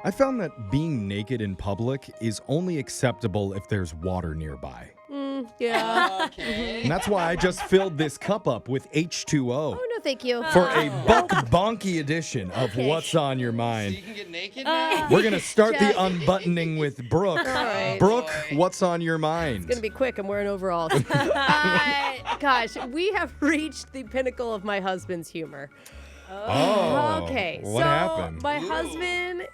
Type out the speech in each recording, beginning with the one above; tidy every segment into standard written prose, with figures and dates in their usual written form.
I found that being naked in public is only acceptable if there's water nearby. Yeah. Okay. And that's why I just filled this cup up with H2O Oh, no, thank you. for a Buck Bonky edition of What's on Your So Mind. you can get naked now? We're going to start the Jeff. unbuttoning with Brooke. right. Brooke, Boy. what's on your mind? It's going to be quick. I'm wearing overalls. Gosh, we have reached the pinnacle of my husband's humor. Oh, Okay, what so happened? my Ooh. husband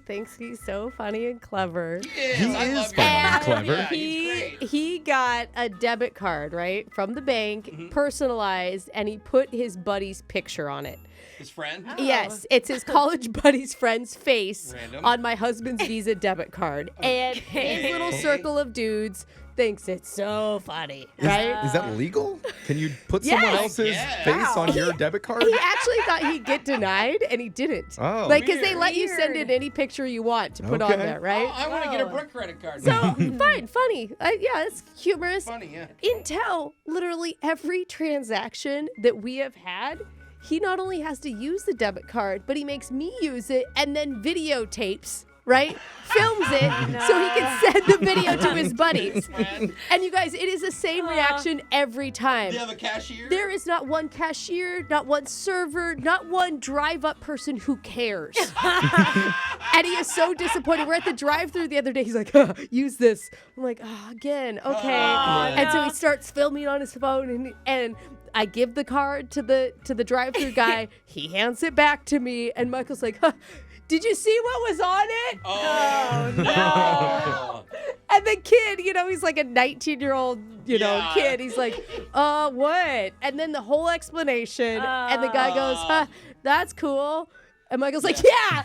thinks he's so funny and clever. He I is love funny your and husband. clever. Yeah, he's great. He got a debit card, right, from the bank, personalized, and he put his buddy's picture on it. His friend? Yes, it's his college buddy's friend's face Random. on my husband's Visa debit card. And his little circle of dudes thinks it's so funny, right? Is that legal? Can you put someone Yes. else's Yeah. face Wow. on your debit card? He actually thought he'd get denied, and he didn't. Oh. Like, because they Weird. let you send in any picture you want to put on Okay. there, right? Oh, I want to get a Brooke credit card. So, fine, funny. Yeah, it's humorous. Funny, yeah. Until literally every transaction that we have had, he not only has to use the debit card, but he makes me use it and then videotapes, right? Films it so he can send the video to his buddies. Friend. And you guys, it is the same reaction every time. Do you have a cashier? There is not one cashier, not one server, not one drive-up person who cares. And he is so disappointed. We're at the drive-thru the other day. He's like, use this. I'm like, again, okay. And so he starts filming on his phone, and I give the card to the drive-thru guy. He hands it back to me, and Michael's like, did you see what was on it? Oh, no. And the kid, he's like a 19-year-old, Yeah. kid. He's like, what? And then the whole explanation. And the guy goes, that's cool. And Michael's like, yeah,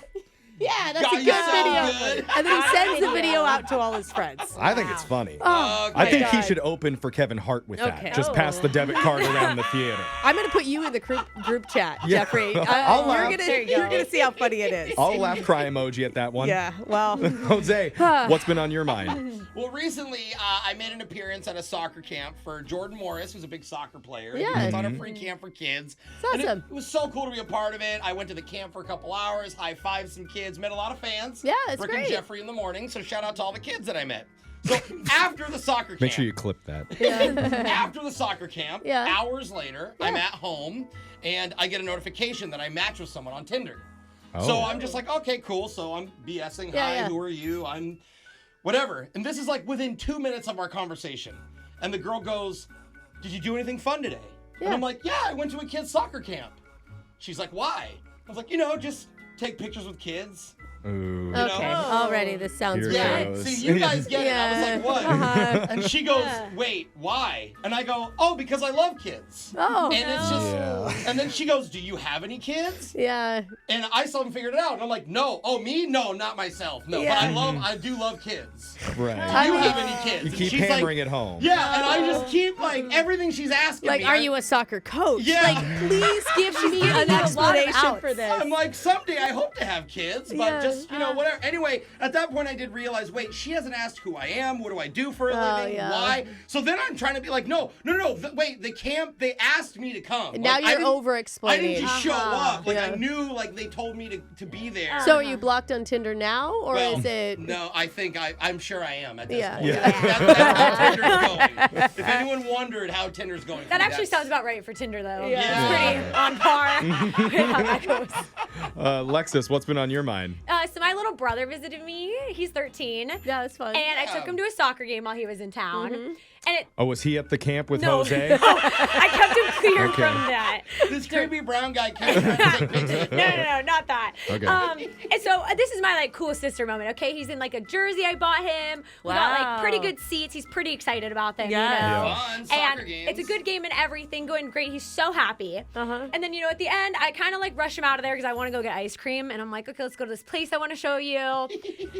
that's God, a you're good so video. good. And then he sends the video out to all his friends. I think it's funny. Oh, I think my he God. should open for Kevin Hart with Okay. that. Just pass the debit card around the theater. I'm gonna put you in the group chat, Yeah. Jeffrey. I'll laugh. You're gonna see how funny it is. I'll laugh cry emoji at that one. Yeah. Well. Jose, what's been on your mind? Well, recently I made an appearance at a soccer camp for Jordan Morris, who's a big soccer player. Yeah. He was on a free camp for kids. It's And awesome. it was so cool to be a part of it. I went to the camp for a couple hours, high-fived some kids, met a lot of fans. Yeah, it's Brooke great. and Jeffrey in the morning, so shout out to all the kids that I met. So after the soccer camp. Make sure you clip that. After the soccer camp, Yeah. hours later, I'm at home and I get a notification that I matched with someone on Tinder. Oh. So I'm just like, okay, cool. So I'm BSing. Yeah, Hi, yeah. who are you? I'm whatever. And this is like within 2 minutes of our conversation. And the girl goes, did you do anything fun today? Yeah. And I'm like, yeah, I went to a kid's soccer camp. She's like, why? I was like, just take pictures with kids. Ooh. Okay. Already, this sounds Here Yeah, goes. see, you guys get it. I was like, what? Uh-huh. And she goes, wait, why? And I go, oh, because I love kids. Oh. And it's just, Yeah. and then she goes, do you have any kids? Yeah. And I still haven't figured it out. And I'm like, no. Oh, me? No, not myself. No, Yeah. but I do love kids. Right. Do you mean- have any kids? You And keep she's hammering like, it home. yeah, and I just keep like everything she's asking Like, me. are you a soccer coach? Yeah. Like, please give me an explanation for this. I'm like, someday I hope to have kids, but Yeah. just, whatever. Anyway, at that point I did realize, wait, she hasn't asked who I am. What do I do for a living? yeah. Why? So then I'm trying to be like, no. Wait, the camp, they asked me to come. And now Like, I you're didn't- over-explaining. I didn't just show up. Like, Yeah. I knew, like, they told me to be there. So are you blocked on Tinder now, or Well, is it? No, I think I'm sure I am at this Yeah. point. Yeah. That's how Tinder's going. If anyone wondered how Tinder's going. for That me, actually that's- sounds about right for Tinder, though. Yeah. It's pretty on par with how that goes. Alexis, what's been on your mind? So my little brother visited me. He's 13. Yeah, that's fun. And I took him to a soccer game while he was in town. And it, Oh, was he at the camp with no, Jose? I kept him clear Okay. from that. This creepy brown guy came trying to take pictures of No, not that. Okay. And so this is my like cool sister moment. Okay, he's in like a jersey I bought him. We got like pretty Wow. good seats. He's pretty excited about them. Yeah. You know? Yeah. Fun soccer And games. it's a good game and everything, going great. He's so happy. And then, at the end, I kind of like rush him out of there because I want to go get ice cream. And I'm like, okay, let's go to this place I want to show you.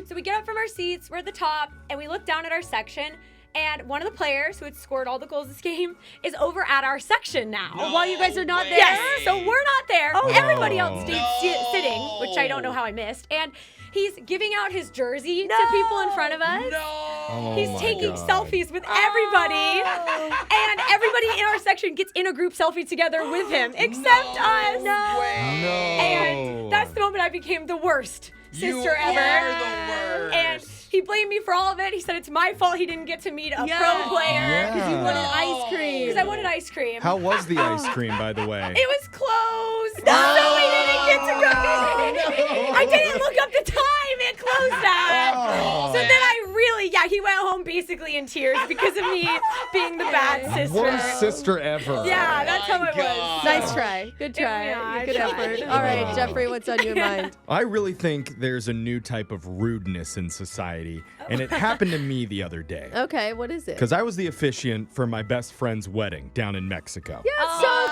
So we get up from our seats, we're at the top, and we look down at our section. And one of the players who had scored all the goals this game is over at our section now. No While you guys are not way. there? Yes, so we're not there. Everybody else stayed No. sitting, which I don't know how I missed. And he's giving out his jersey to people in front of us. No. Oh He's my taking God. selfies with everybody. And everybody in our section gets in a group selfie together with him, except us. Way. No. And that's the moment I became the worst You sister are ever. the worst. And he blamed me for all of it. He said it's my fault he didn't get to meet a Yeah. pro player. Yeah. Because you wanted ice cream. Because I wanted ice cream. How was the ice cream, by the way? It was closed. So we didn't get to go. I didn't look up the time. It closed at. Oh. So then I really, he went home basically in tears because of me being the bad sister. Worst sister ever. Yeah, that's how it was. God. Nice try. Good try. Yeah, I Good tried. effort. All right, Jeffrey, what's on your mind? I really think there's a new type of rudeness in society, and it happened to me the other day. Okay, what is it? Because I was the officiant for my best friend's wedding down in Mexico. Yeah, so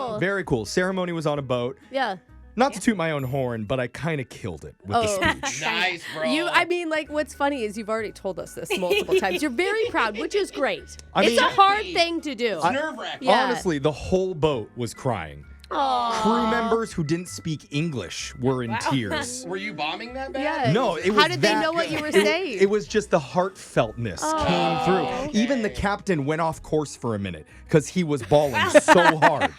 cool. Very cool. Ceremony was on a boat. Yeah. Not to toot my own horn, but I kind of killed it with the speech. Nice, bro. What's funny is you've already told us this multiple times. You're very proud, which is great. I It's mean- a hard thing to do. It's nerve-wracking. Yeah. Honestly, the whole boat was crying. Crew members who didn't speak English were in tears. Were you bombing that bad? Yeah. No, it was How did they that know what good. you were saying? It was just the heartfeltness came through. Even the captain went off course for a minute because he was bawling so hard.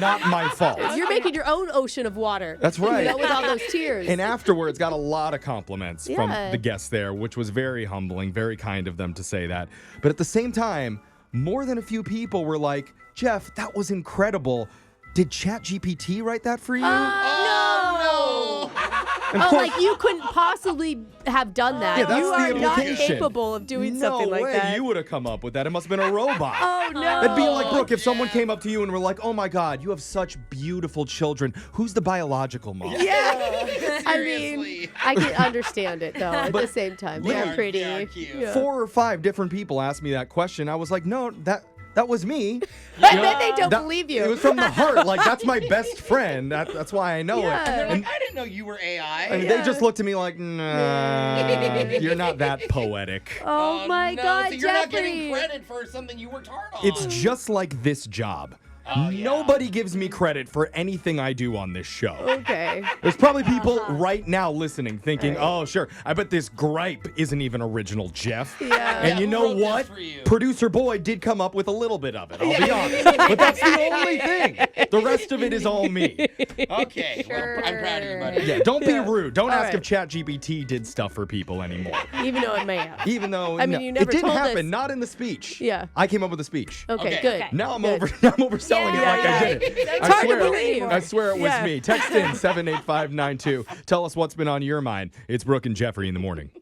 Not my fault. You're making your own ocean of water. That's right. You know, with all those tears. And afterwards, got a lot of compliments from Yeah. the guests there, which was very humbling, very kind of them to say that. But at the same time, more than a few people were like, Jeff, that was incredible. Did ChatGPT write that for you? Oh, And of course- like you couldn't possibly have done that. Yeah, that's you the are not implication. capable of doing no something like way that. you would have come up with that. It must have been a robot. Oh no. It'd be like, Brooke, if someone came up to you and were like, oh my God, you have such beautiful children. Who's the biological mom? Yeah. I Seriously. mean, I can understand it though. At the same time, They they're are- pretty. they are cute. Yeah. 4 or 5 different people asked me that question. I was like, no, that was me. And then they don't That- believe you. It was from the heart. Like, that's my best friend. That's why I know Yeah. it. They're And, like, I didn't know you were AI. and they just looked at me like, nah, you're not that poetic. Oh my no. God, So you're not Jeffrey. getting credit for something you worked hard on. It's just like this job. Oh, yeah. Nobody gives me credit for anything I do on this show. Okay. There's probably people right now listening thinking, oh, sure, I bet this gripe isn't even original, Jeff. Yeah. And Yeah, you who know wrote this what? for you? Producer Boy did come up with a little bit of it, I'll be honest. But that's the only thing. The rest of it is all me. Okay. Well, I'm proud of you, buddy. Yeah, don't be rude. Don't All ask right. if ChatGPT did stuff for people anymore. Even though it may have. Even though I mean, you never it didn't told happen, us. not in the speech. Yeah. I came up with a speech. Okay, Okay. good. Okay. Now I'm Good. overselling it Yeah, like I yeah. did it. It's I hard to swear, believe. I swear it was Yeah. me. Text in 78592. Tell us what's been on your mind. It's Brooke and Jeffrey in the morning.